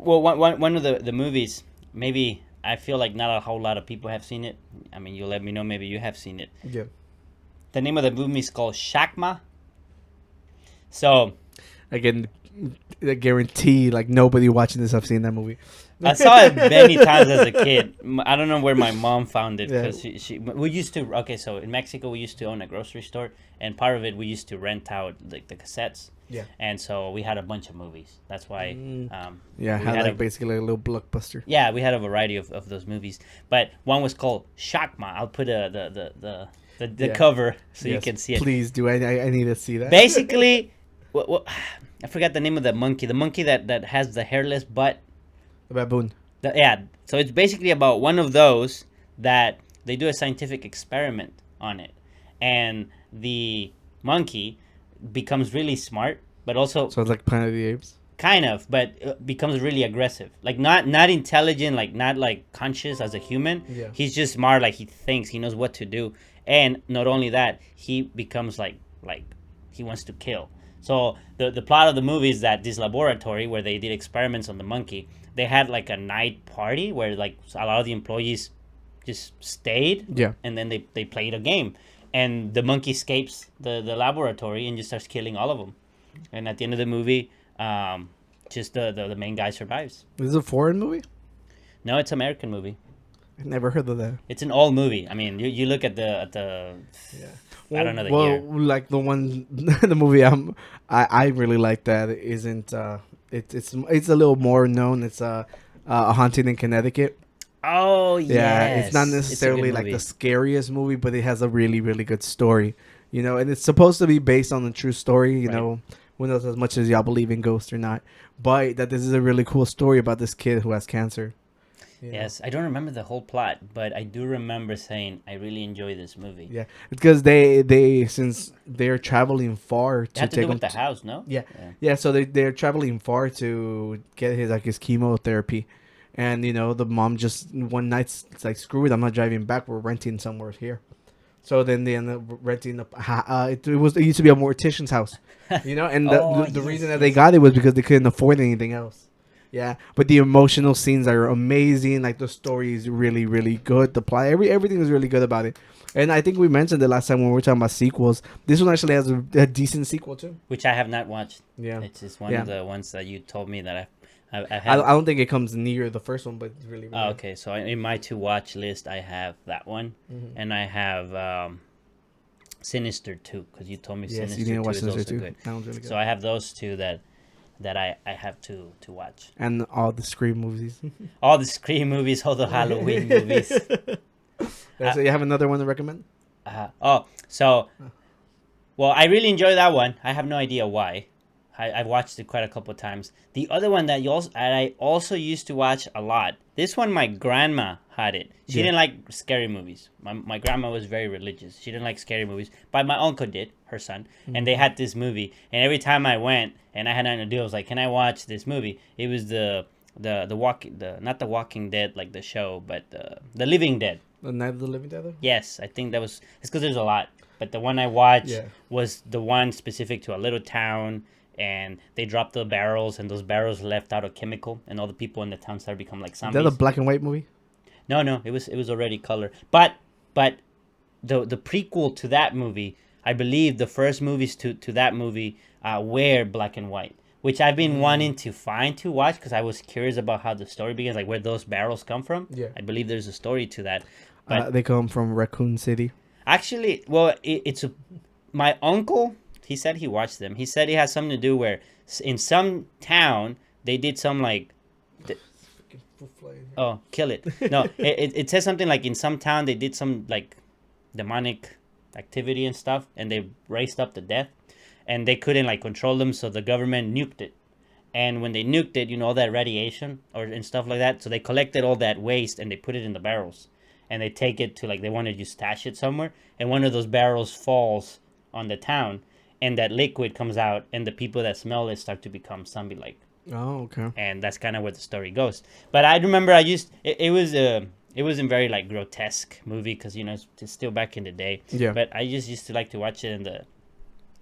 Well, one of the movies, maybe I feel like not a whole lot of people have seen it. I mean, you let me know. Maybe you have seen it. Yeah. The name of the movie is called Shakma. So Again, I guarantee like nobody watching this have seen that movie. I saw it many times as a kid. I don't know where my mom found it Yeah. because we used to. Okay, so in Mexico we used to own a grocery store, and part of it we used to rent out like the cassettes. Yeah. And so we had a bunch of movies. That's why. Yeah, we had had like a basically a little blockbuster. yeah we had a variety of those movies, but one was called Shakma. I'll put the Yeah. cover so you Yes, can see it. please do. I need to see that. Basically, what I forgot the name of the monkey. The monkey that has the hairless butt. The baboon. Yeah, so it's basically about one of those that they do a scientific experiment on it, and the monkey becomes really smart, but also So it's like Planet of the Apes. kind of, but becomes really aggressive. Like not intelligent, like not like conscious as a human. Yeah. He's just smart. Like he thinks, he knows what to do, and not only that, he becomes like he wants to kill. So the plot of the movie is that this laboratory where they did experiments on the monkey, they had like a night party where like a lot of the employees just stayed, Yeah. and then they played a game, and the monkey escapes the laboratory and just starts killing all of them, and at the end of the movie, just the main guy survives. This is a foreign movie. No, it's an American movie. I never heard of that. It's an old movie. I mean, you look at the Yeah. I don't know the well, year. like the one, the movie I really like that isn't. It's a little more known. It's a Haunting in Connecticut. Oh Yeah, yes, it's not a good necessarily like movie. the scariest movie, but it has a really, really good story. You know, and it's supposed to be based on a true story. You Right. know, who knows as much as y'all believe in ghosts or not, but that this is a really cool story about this kid who has cancer. You know? Yes, I don't remember the whole plot, but I do remember saying I really enjoy this movie. Yeah, because they since they're traveling far It to had to take do with him. the house, no? Yeah, yeah. So they're traveling far to get his chemotherapy, and you know the mom just one night's it's like screw it, I'm not driving back. We're renting somewhere here. So then they end up renting it used to be a mortician's house, you know, and Oh, the yes, reason that they yes. got it was because they couldn't afford anything else. Yeah, but the emotional scenes are amazing. Like the story is really, really good. The plot, everything is really good about it. And I think we mentioned it last time when we were talking about sequels. This one actually has a decent sequel too. Which I have not watched. Yeah, It's just one Yeah. of the ones that you told me that I I have. don't think it comes near the first one, but it's really, really Oh, good. okay, so in my to watch list, I have that one, Mhm. and I have Sinister 2, because you told me Yes, Sinister you 2 need to watch is Sinister also too. good. That one's really good. So I have those two that I have to watch. And all the Scream movies. All the Scream movies, all the Halloween movies. So you have another one to recommend? So, well, I really enjoy that one. I have no idea why. I've watched it quite a couple of times. The other one that I also used to watch a lot. This one, my grandma had it. She Yeah. didn't like scary movies. My grandma was very religious. She didn't like scary movies, but my uncle did, her son, and they had this movie. And every time I went and I had nothing to do, I was like, "Can I watch this movie?" It was the not the Walking Dead like the show, but the Living Dead. The Night of the Living Dead? Yes, I think it's because there's a lot. But the one I watched Yeah. was the one specific to a little town, and they dropped the barrels, and those barrels left out a chemical, and all the people in the town started to become like Is zombies. that a black and white movie? No, it was already color. But the prequel to that movie, I believe the first movies to that movie were black and white, which I've been wanting to find to watch because I was curious about how the story begins, like where those barrels come from. Yeah. I believe there's a story to that. But They come from Raccoon City. actually, well, my uncle. He said he watched them. He said it has something to do where in some town they did some like oh kill it. No, it says something like in some town they did some like demonic activity and stuff, and they raised up the death, and they couldn't like control them, so the government nuked it. And when they nuked it, all that radiation and stuff like that, so they collected all that waste and they put it in the barrels, and they take it to like they wanted to stash it somewhere, and one of those barrels falls on the town, and that liquid comes out, and the people that smell it start to become zombie like. Oh, okay. And that's kind of where the story goes. But I remember it wasn't very like grotesque movie because it's still back in the day. Yeah. But I just used to like to watch it, and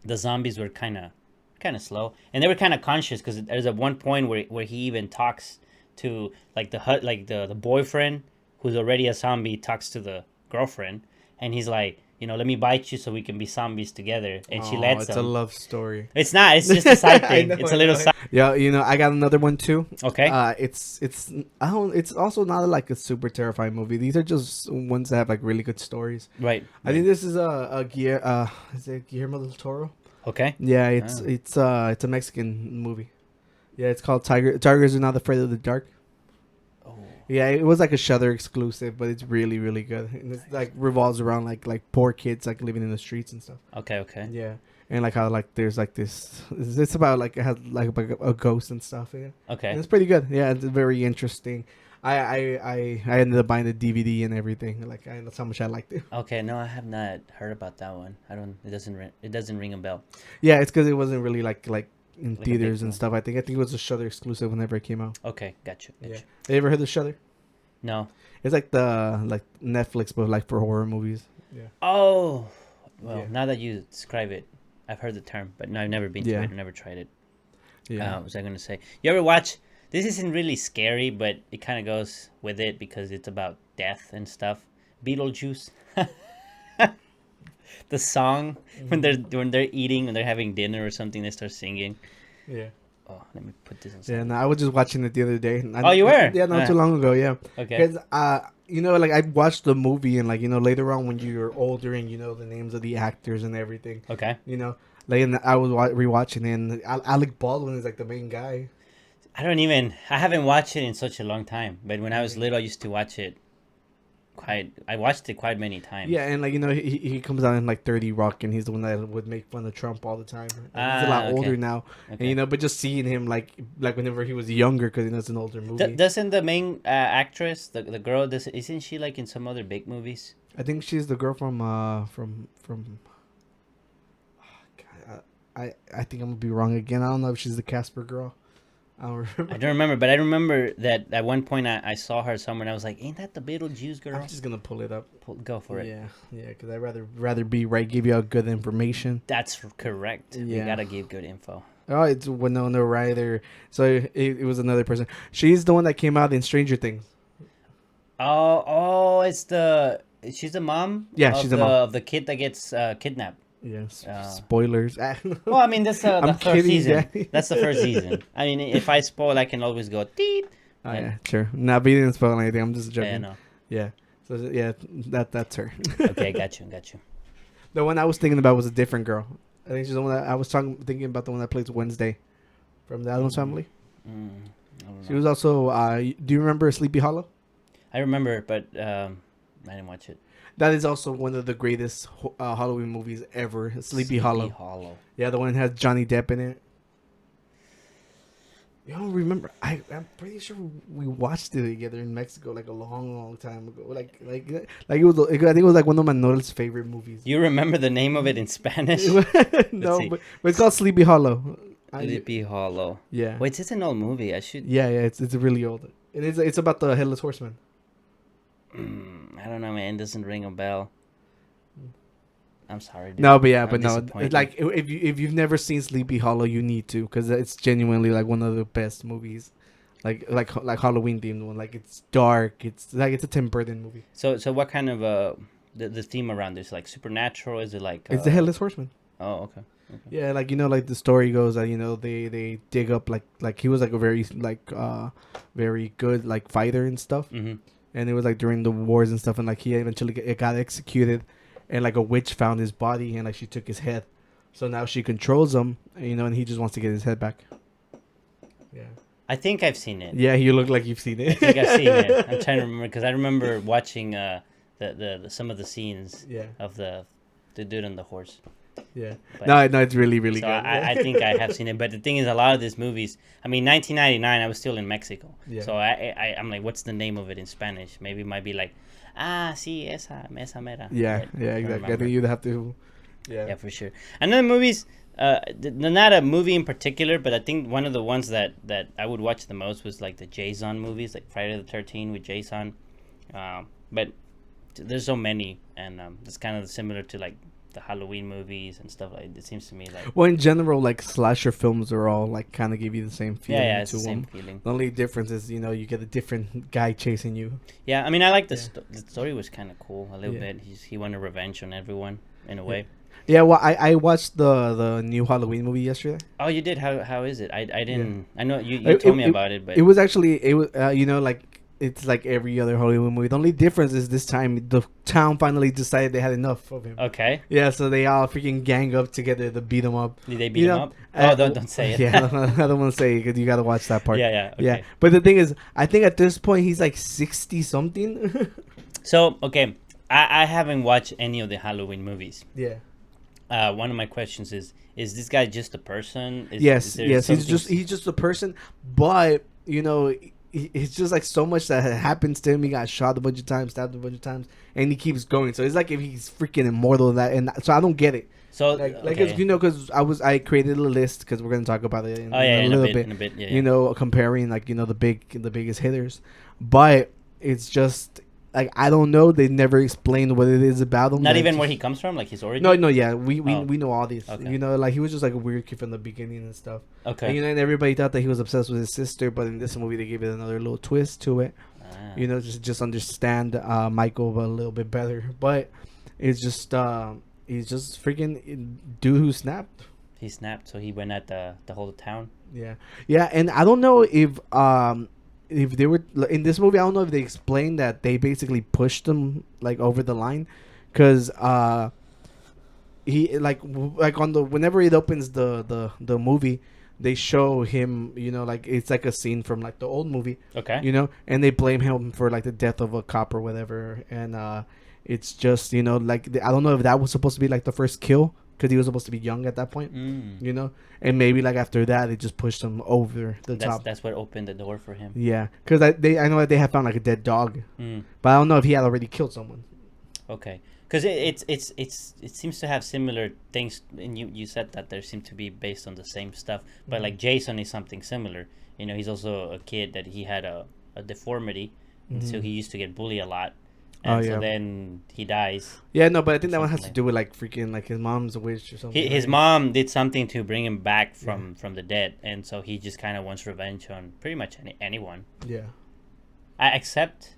the zombies were kind of slow, and they were kind of conscious because there's at one point where he even talks to like the boyfriend who's already a zombie talks to the girlfriend, and he's like, let me bite you so we can be zombies together, and she lets it's him. a love story. It's not. It's just a side I thing. know, It's I a little know. side. Yeah, I got another one too. Okay. It's I don't. It's also not like a super terrifying movie. These are just ones that have like really good stories. Right. I think this is is it Guillermo del Toro? Okay. Yeah, it's a Mexican movie. Yeah, it's called Tigers Are Not Afraid of the Dark. Oh. Yeah, it was like a Shudder exclusive, but it's really really good. And it's like revolves around like poor kids like living in the streets and stuff. Okay. Okay. Yeah, and like how like there's like this. It's about like it has like a ghost and stuff. Yeah. Okay. And it's pretty good. Yeah, it's very interesting. I ended up buying the DVD and everything. Like that's how much I liked it. Okay. No, I have not heard about that one. I don't. It doesn't ring a bell. Yeah, it's because it wasn't really like in Like a theaters big and one. stuff. I think it was a Shudder exclusive whenever it came out. Okay. Gotcha. Yeah. Have you ever heard of Shudder? No. It's like the Netflix, but like for horror movies. Yeah. Oh. Well, Yeah. now that you describe it, I've heard the term, but no, I've never been to it. I've never tried it. Yeah. What was I gonna say? You ever watch? This isn't really scary, but it kind of goes with it because it's about death and stuff. Beetlejuice. The song when they're eating and they're having dinner or something, they start singing. Yeah. Oh, let me put this on. Yeah. No, I was just watching it the other day. Oh, you were? Yeah, not too long ago. Yeah. Okay. Because like I watched the movie and like later on when you're older and the names of the actors and everything. Okay. Like and I was rewatching it and Alec Baldwin is like the main guy. I haven't watched it in such a long time. But when I was little, I used to watch it I watched it quite many times. Yeah, and like he comes out in like 30 Rock, and he's the one that would make fun of Trump all the time. And he's a lot older now, Okay. and but just seeing him like whenever he was younger, because it's an older movie. Doesn't the main actress, the girl, isn't she like in some other big movies? I think she's the girl from. I think I'm gonna be wrong again. I don't know if she's the Casper girl. I don't remember. I don't remember, but I remember that at one point I saw her somewhere, and I was like, "Ain't that the Beetlejuice girl?" I'm just gonna pull it up. Go for it. Yeah, because I'd rather be right, give you all good information. That's correct. Yeah. You gotta give good info. Oh, it's Winona Ryder. So it was another person. She's the one that came out in Stranger Things. Oh, she's the mom. Yeah, she's the mom of the kid that gets kidnapped. Yes. Spoilers. Well, I mean, that's the I'm first kidding, season. Daddy. That's the first season. I mean, if I spoil, I can always go deep. Oh, yeah, sure. No, but you didn't spoil anything. I'm just Yeah, joking. no. Yeah. So yeah, that's her. Okay, got you. The one I was thinking about was a different girl. I think she's the one that I was thinking about, the one that plays Wednesday from the Addams Family. I don't She know. was also. Do you remember Sleepy Hollow? I remember, but I didn't watch it. That is also one of the greatest Halloween movies ever. Sleepy Hollow. Yeah, the one that has Johnny Depp in it. You don't remember? I'm pretty sure we watched it together in Mexico like a long time ago. Like it was. I think it was like one of Manuel's favorite movies. You remember the name of it in Spanish? No, see. but it's called Sleepy Hollow. Sleepy Hollow. Yeah. Wait, it's an old movie. I should. Yeah, it's really old. And it's about the headless horseman. I don't know, man. It doesn't ring a bell. I'm sorry, dude. No, but I'm no. disappointed. Like if you've never seen Sleepy Hollow, you need to, because it's genuinely like one of the best movies, like Halloween themed one. Like it's dark. It's a Tim Burton movie. So what kind of the theme around this? Like supernatural? Is it like? It's the headless horseman. Oh, okay. Yeah, like like the story goes that they dig up like he was like a very very good like fighter and stuff. Mm-hmm. And it was like during the wars and stuff, and like he eventually got executed, and like a witch found his body, and like she took his head, so now she controls him, and he just wants to get his head back. Yeah. I think I've seen it. Yeah, you look like you've seen it. I think I've seen it. I'm trying to remember because I remember watching the some of the scenes. Yeah. Of the dude on the horse. Yeah. But- No, it's really So good. I think I have seen it, but the thing is, a lot of these movies. I mean, 1999, I was still in Mexico, Yeah. so I'm like, what's the name of it in Spanish? Maybe it might be like, sí, esa mera. Yeah, But yeah, I don't exactly. I remember. think you'd have to. Yeah. Yeah, for sure. Another movies, not a movie in particular, but I think one of the ones that I would watch the most was like the Jason movies, like Friday the 13th with Jason. But there's so many, and it's kind of similar to like the Halloween movies and stuff like. It seems to me like. Well, in general, like slasher films are all like kind of give you the same feeling Yeah, it's to the same them. feeling. The only difference is you get a different guy chasing you. Yeah, I mean, I like Yeah. the story was kind of cool a little Yeah. bit. He wanted revenge on everyone in a way. Yeah, well, I watched the new Halloween movie yesterday. Oh, you did? How is it? I Yeah. didn't. I know you told me about it, but It was actually like it's like every other Hollywood movie. The only difference is this time the town finally decided they had enough of him. okay. Yeah, so they all freaking gang up together to beat him up. Did they beat him up? Don't say it. Yeah, I don't want to say it because you got to watch that part. Yeah. Yeah, Okay. but the thing is, I think at this point he's like 60 something. So okay, I haven't watched any of the Halloween movies. Yeah. One of my questions is this guy just a person? Yes, there yes. something He's just a person, but it's just like so much that happens to him. He got shot a bunch of times, stabbed a bunch of times, and he keeps going. So it's like if he's freaking immortal. That and so I don't get it. So Because because I created a list because we're gonna talk about it in a little bit. In a bit, Comparing like the biggest hitters, but it's just. Like I don't know, they never explained what it is about him. Not like, even where he comes from, like his origin. No, yeah, we know all these. Okay. Like he was just like a weird kid from the beginning and stuff. Okay. And, and everybody thought that he was obsessed with his sister, but in this movie they gave it another little twist to it. Just understand Michael a little bit better. But it's just he's just freaking dude who snapped. He snapped, so he went at the whole town. Yeah, and I don't know if they were in this movie. I don't know if they explained that they basically pushed him like over the line, because he like on the whenever it opens the movie, they show him like it's like a scene from like the old movie. Okay. And they blame him for like the death of a cop or whatever, and it's just like I don't know if that was supposed to be like the first kill because he was supposed to be young at that point. And maybe like after that, it just pushed him over the top. That's what opened the door for him. Yeah, because I know that they have found like a dead dog, but I don't know if he had already killed someone. Okay, because it seems to have similar things, and you said that there seem to be based on the same stuff. But like Jason is something similar. He's also a kid that he had a deformity, and so he used to get bullied a lot. And so then he dies. Yeah, no, but I think that one has to do with like freaking like his mom's a witch or something. His mom did something to bring him back from the dead, and so he just kind of wants revenge on pretty much anyone. Yeah. Except,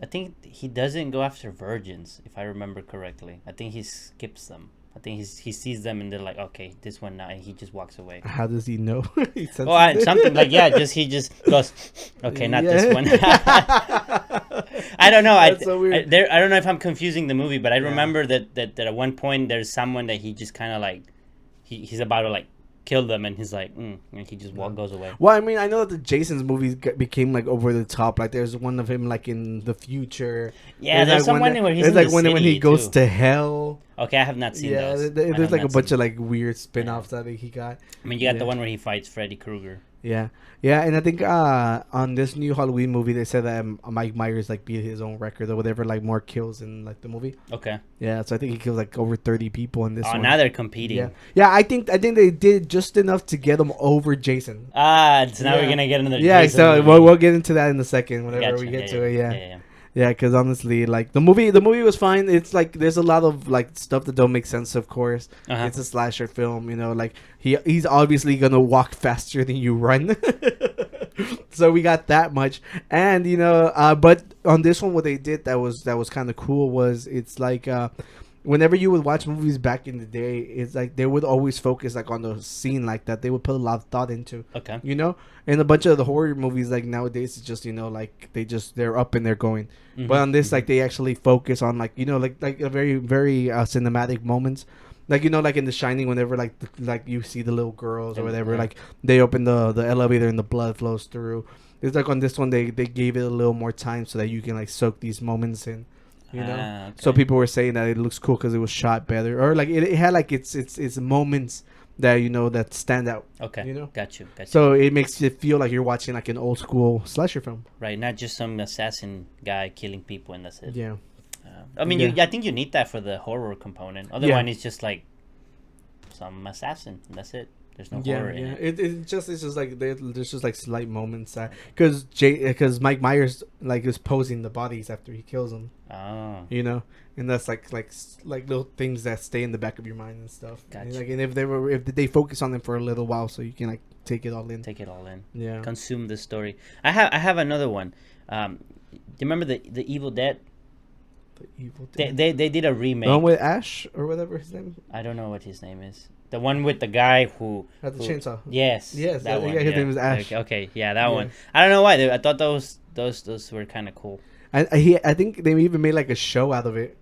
I think he doesn't go after virgins, if I remember correctly. I think he skips them. I think he sees them and they're like, okay, this one now, and he just walks away. How does he know? Something like he just goes, okay, not this one. I don't know. That's so weird. I don't know if I'm confusing the movie, but I remember that at one point there's someone that he just kind of like he's about to like kill them, and he's like, and he just goes away. Well, I mean, I know that the Jason's movies became like over the top. Like, there's one of him like in the future. Yeah, there's like one where he's there's in like the when he goes too. to hell. Okay, I have not seen those. There's like a bunch of like weird spin-offs that he got. I mean, you got the one where he fights Freddy Krueger. Yeah, and I think on this new Halloween movie they said that Mike Myers like beat his own record or whatever, like more kills in like the movie. Okay. Yeah, so I think he kills like over 30 people in this one. Now they're competing. Yeah. I think they did just enough to get him over Jason. So now we're gonna get another. Yeah, Jason so movie. we'll get into that in a second whenever we get to it. Yeah. Yeah, because honestly, like the movie was fine. It's like there's a lot of like stuff that don't make sense. Of course, It's a slasher film. Like he's obviously gonna walk faster than you run. So we got that much, and but on this one, what they did that was kind of cool was it's like whenever you would watch movies back in the day, it's like they would always focus like on the scene like that. They would put a lot of thought into. Okay. And a bunch of the horror movies like nowadays it's just like they're up and they're going. But on this like they actually focus on like like a very very cinematic moments. Like like in The Shining, whenever like you see the little girls or whatever, like they open the elevator and the blood flows through. It's like on this one they gave it a little more time so that you can like soak these moments in. Okay. So people were saying that it looks cool because it was shot better, or like it had like its moments that that stand out. Okay. Got you. So it makes it feel like you're watching like an old school slasher film. Right, not just some assassin guy killing people and that's it. Yeah. I mean, I think you need that for the horror component. Otherwise, it's just like some assassin and that's it. There's no Yeah, horror in yeah. it. It's just like there's just like slight moments that because Mike Myers like is posing the bodies after he kills them, Oh, you know, and that's like little things that stay in the back of your mind and stuff. And, gotcha. like, and if they focus on them for a little while, so you can like take it all in. Take it all in. Yeah. Consume the story. I have another one. Do you remember the Evil Dead? The Evil They, Dead. they did a The remake. one with Ash or whatever his name. I don't know what his name is. The one with the guy who Had the who- chainsaw. Yes. Yes, That yeah, one. his name is Ash. Okay, yeah, that Yeah. one. I don't know why. I thought those were kind of cool. I think they even made like a show out of it.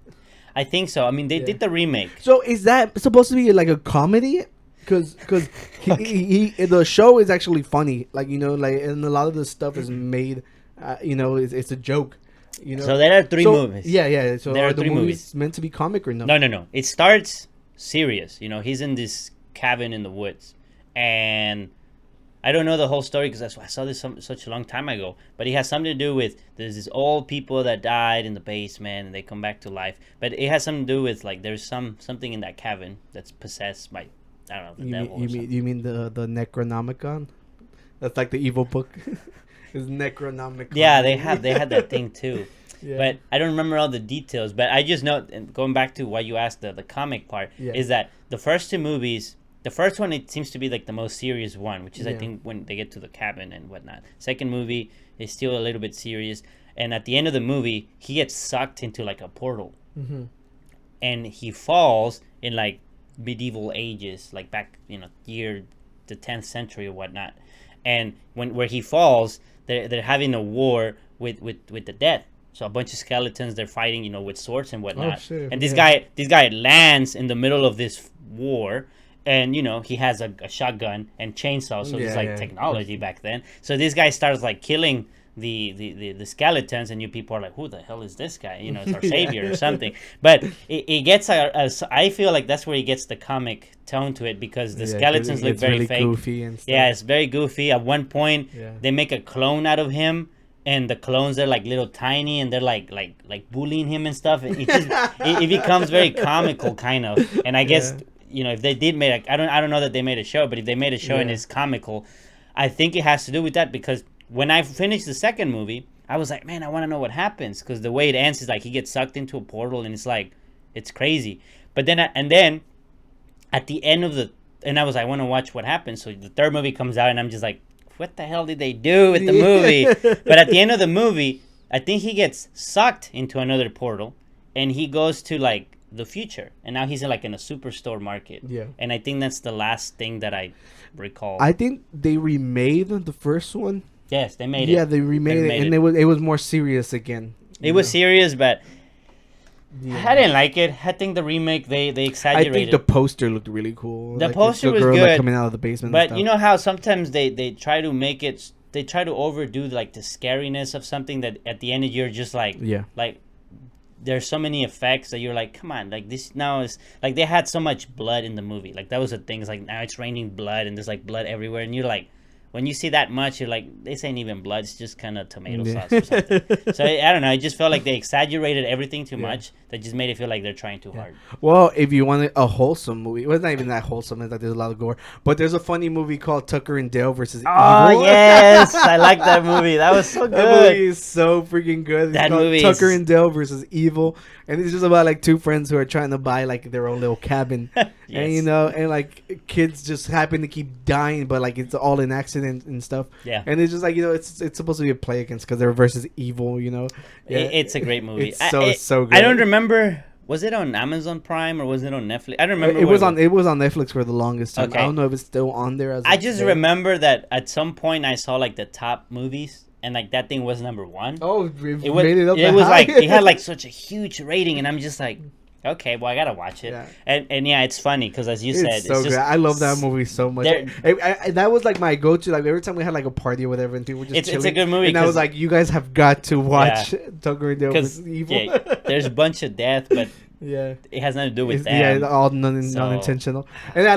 I think so. I mean, they Yeah. did the remake. So is that supposed to be like a comedy? Because the show is actually funny. Like, you know, like, and a lot of the stuff is made, you know, it's a joke. You know. So there are three movies. Yeah, yeah. So There are are the three movies meant to be comic or no? No. It starts serious. You know, he's in this cabin in the woods, and I don't know the whole story because I saw this such a long time ago. But it has something to do with there's these old people that died in the basement and they come back to life. But it has something to do with like there's something in that cabin that's possessed by I don't know the devil. You mean the Necronomicon? That's like the evil book. It's Necronomicon. Yeah, they had that thing too. Yeah. But I don't remember all the details. But I just know, and going back to what you asked, the comic part, Yeah. is that the first two movies, the first one, it seems to be like the most serious one, which is, I Yeah. think, when they get to the cabin and whatnot. Second movie is still a little bit serious. And at the end of the movie, he gets sucked into like a portal. Mm-hmm. And he falls in like medieval ages, like back, the 10th century or whatnot. And where he falls, they're having a war with the dead. So a bunch of skeletons, they're fighting, with swords and whatnot. Oh, shit, And this yeah. guy lands in the middle of this war, and he has a shotgun and chainsaw. So it's Yeah, like yeah. technology back then. So this guy starts like killing the skeletons, and you people are like, who the hell is this guy? It's our savior or something. But it gets I feel like that's where he gets the comic tone to it, because the skeletons look it's very really fake. goofy and stuff. Yeah, it's very goofy. At one point, Yeah. they make a clone out of him, and the clones are like little tiny, and they're like bullying him and stuff. It becomes very comical, kind of. And I guess if they did make I don't know that they made a show, but if they made a show and Yeah. it's comical, I think it has to do with that, because when I finished the second movie, I was like, man, I want to know what happens, because the way it ends is like he gets sucked into a portal, and it's crazy. But then at the end of I was like, I want to watch what happens. So the third movie comes out, and I'm just like, what the hell did they do with the movie? But at the end of the movie, I think he gets sucked into another portal, and he goes to like the future, and now he's in a superstore market. Yeah. And I think that's the last thing that I recall. I think they remade the first one. Yes, they made it. Yeah, they remade it, and it was more serious again. It was serious, but Yeah. I didn't like it. I think the remake they I exaggerated. think the poster looked really cool. The Like, poster the was girl, good, like, coming out of the basement. and but stuff. you know how sometimes they try to make it. They try to overdo like the scariness of something that at the end you're just like Yeah. like there's so many effects that you're like, come on, like this now is like they had so much blood in the movie. Like that was the thing. It's like now it's raining blood and there's like blood everywhere, and you're like, when you see that much, you're like, this ain't even blood. It's just kind of tomato sauce or something. So I don't know. I just felt like they exaggerated everything too much. That just made it feel like they're trying too hard. Well, if you wanted a wholesome movie, well, it's not even that wholesome. It's like there's a lot of gore, but there's a funny movie called Tucker and Dale versus Oh Evil. yes, I like that movie. That was so That movie good. is so freaking good. It's That called movie Tucker is- and Dale versus Evil, and it's just about like two friends who are trying to buy like their own little cabin, and and like kids just happen to keep dying, but like it's all an accident and stuff. Yeah. And it's just like it's supposed to be a play against because they're versus evil. Yeah. It's a great movie. It's so good. I don't remember. Was it on Amazon Prime or was it on Netflix? I don't remember. It was on Netflix for the longest time. Okay. I don't know if it's still on there. I just remember that at some point I saw like the top movies, and like that thing was number one. Oh, It was. It was like it had like such a huge rating, and I'm just like, okay, well I gotta watch it. Yeah. And yeah, it's funny because as you said, It's so it's just, good. I love that movie so much. That was like my go-to. Like every time we had like a party or whatever, and people were just It's a chilling, good movie And I was 'cause- like, you guys have got to watch Tucker and Dale because versus Evil. yeah, there's a bunch of death, but Yeah. it has nothing to do with that. Yeah, all So- non-intentional. And I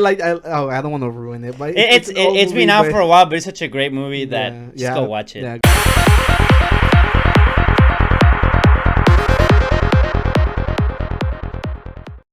don't want to ruin it, but It's an old been movie, out but- for a while, but it's such a great movie that just yeah, go watch it. Yeah.